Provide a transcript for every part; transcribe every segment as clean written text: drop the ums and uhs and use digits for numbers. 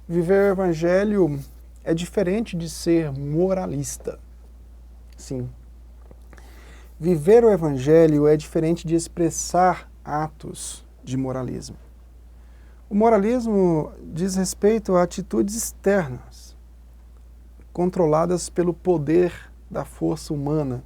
Viver o Evangelho é diferente de ser moralista. Sim. Viver o Evangelho é diferente de expressar atos de moralismo. O moralismo diz respeito a atitudes externas, controladas pelo poder da força humana,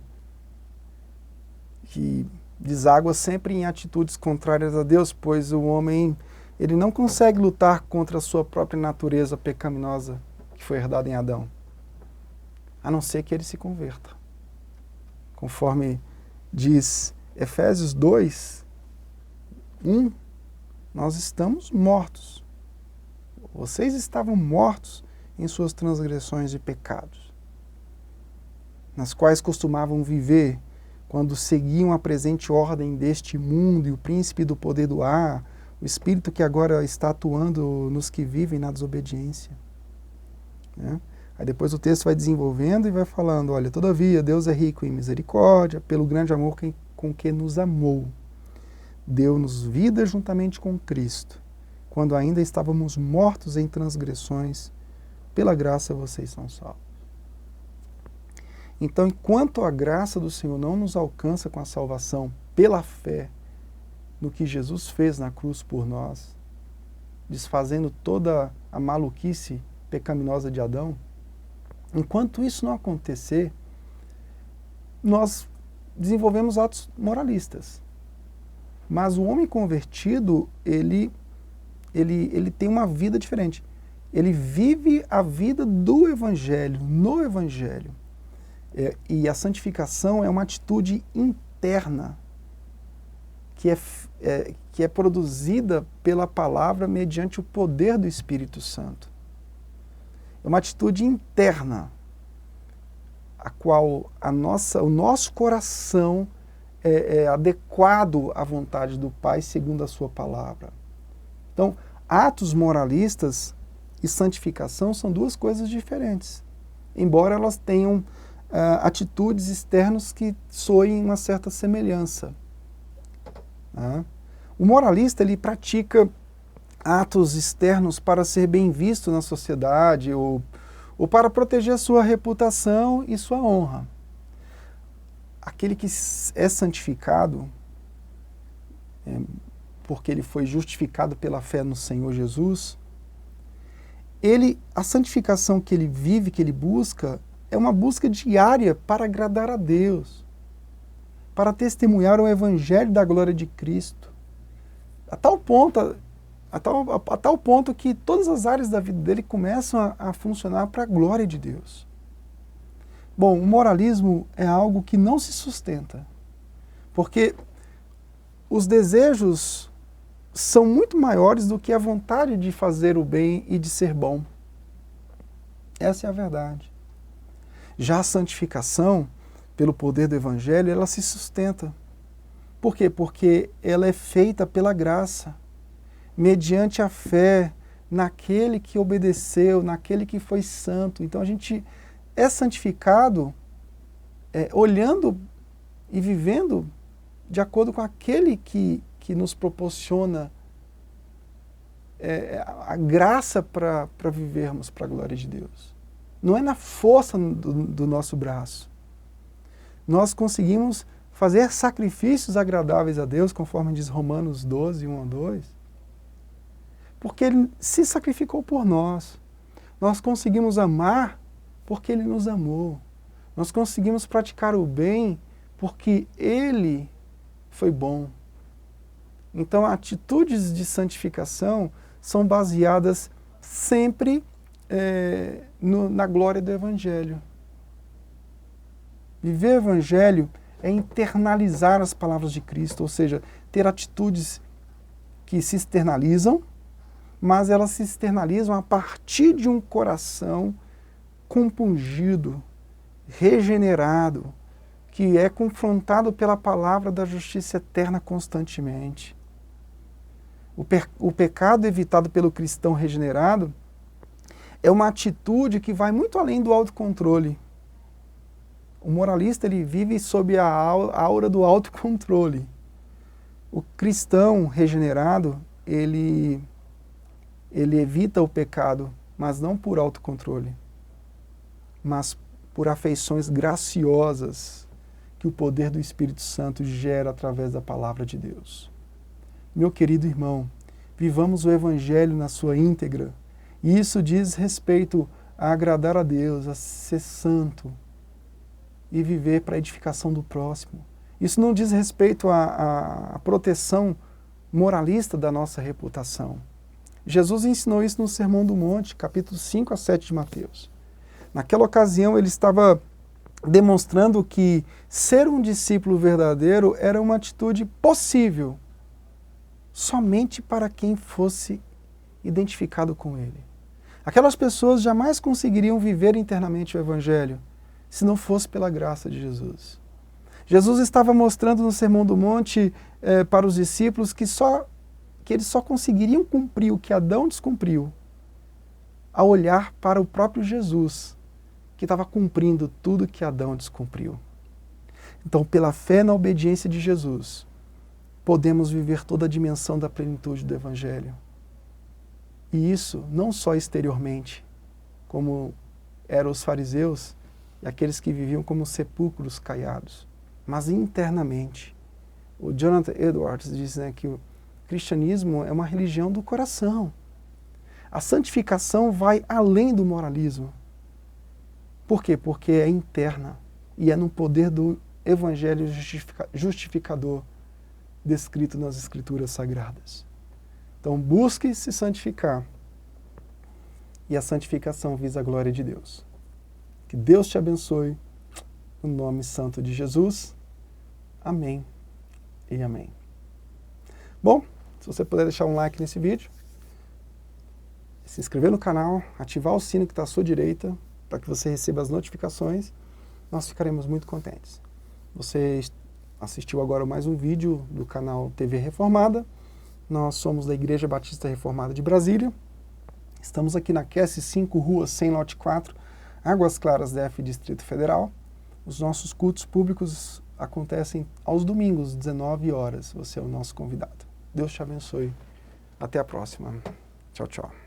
que deságua sempre em atitudes contrárias a Deus, pois o homem ele não consegue lutar contra a sua própria natureza pecaminosa que foi herdada em Adão, a não ser que ele se converta. Conforme diz Efésios 2, 1, nós estamos mortos. Vocês estavam mortos em suas transgressões e pecados, nas quais costumavam viver quando seguiam a presente ordem deste mundo e o príncipe do poder do ar, o espírito que agora está atuando nos que vivem na desobediência. Né? Aí depois o texto vai desenvolvendo e vai falando, olha, todavia Deus é rico em misericórdia, pelo grande amor com que nos amou. Deu-nos vida juntamente com Cristo, quando ainda estávamos mortos em transgressões, pela graça vocês são salvos. Então, enquanto a graça do Senhor não nos alcança com a salvação pela fé no que Jesus fez na cruz por nós, desfazendo toda a maluquice pecaminosa de Adão, enquanto isso não acontecer, nós desenvolvemos atos moralistas. Mas o homem convertido, ele tem uma vida diferente. Ele vive a vida do Evangelho, no Evangelho. E a santificação é uma atitude interna que é produzida pela palavra mediante o poder do Espírito Santo. É uma atitude interna, a qual o nosso coração é adequado à vontade do Pai segundo a sua palavra. Então, atos moralistas e santificação são duas coisas diferentes, embora elas tenham atitudes externas que soem uma certa semelhança. Né? O moralista, ele pratica atos externos para ser bem visto na sociedade ou para proteger a sua reputação e sua honra. Aquele que é santificado, porque ele foi justificado pela fé no Senhor Jesus, a santificação que ele vive, que ele busca, é uma busca diária para agradar a Deus, para testemunhar o Evangelho da glória de Cristo, a tal ponto que todas as áreas da vida dele começam a funcionar para a glória de Deus. Bom, o moralismo é algo que não se sustenta, porque os desejos são muito maiores do que a vontade de fazer o bem e de ser bom. Essa é a verdade. Já a santificação, pelo poder do Evangelho, ela se sustenta. Por quê? Porque ela é feita pela graça, mediante a fé naquele que obedeceu, naquele que foi santo. Então a gente é santificado olhando e vivendo de acordo com aquele que nos proporciona a graça para vivermos para a glória de Deus. Não é na força do nosso braço. Nós conseguimos fazer sacrifícios agradáveis a Deus, conforme diz Romanos 12, 1 a 2, porque Ele se sacrificou por nós. Nós conseguimos amar porque Ele nos amou. Nós conseguimos praticar o bem porque Ele foi bom. Então, atitudes de santificação são baseadas sempre na glória do Evangelho. Viver o Evangelho é internalizar as palavras de Cristo, ou seja, ter atitudes que se externalizam, mas elas se externalizam a partir de um coração compungido, regenerado, que é confrontado pela palavra da justiça eterna constantemente. O pecado evitado pelo cristão regenerado é uma atitude que vai muito além do autocontrole. O moralista, ele vive sob a aura do autocontrole. O cristão regenerado, ele evita o pecado mas não por autocontrole, mas por afeições graciosas que o poder do Espírito Santo gera através da palavra de Deus. Meu querido irmão, vivamos o Evangelho na sua íntegra, e isso diz respeito a agradar a Deus, a ser santo e viver para a edificação do próximo. Isso não diz respeito à proteção moralista da nossa reputação. Jesus ensinou isso no Sermão do Monte, capítulos 5 a 7 de Mateus. Naquela ocasião, ele estava demonstrando que ser um discípulo verdadeiro era uma atitude possível somente para quem fosse identificado com ele. Aquelas pessoas jamais conseguiriam viver internamente o Evangelho se não fosse pela graça de Jesus. Jesus estava mostrando no Sermão do Monte para os discípulos que eles só conseguiriam cumprir o que Adão descumpriu ao olhar para o próprio Jesus, que estava cumprindo tudo que Adão descumpriu. Então, pela fé na obediência de Jesus, podemos viver toda a dimensão da plenitude do Evangelho. E isso não só exteriormente, como eram os fariseus e aqueles que viviam como sepulcros caiados, mas internamente. O Jonathan Edwards diz, que o cristianismo é uma religião do coração. A santificação vai além do moralismo. Por quê? Porque é interna e é no poder do Evangelho justificador descrito nas Escrituras Sagradas. Então busque se santificar. E a santificação visa a glória de Deus. Que Deus te abençoe. No nome santo de Jesus. Amém e amém. Bom, se você puder deixar um like nesse vídeo, se inscrever no canal, ativar o sino que está à sua direita, para que você receba as notificações, nós ficaremos muito contentes. Você assistiu agora mais um vídeo do canal TV Reformada. Nós somos da Igreja Batista Reformada de Brasília. Estamos aqui na QS5, Rua 100, Lote 4, Águas Claras, DF, Distrito Federal. Os nossos cultos públicos acontecem aos domingos, 19 horas. Você é o nosso convidado. Deus te abençoe. Até a próxima. Tchau, tchau.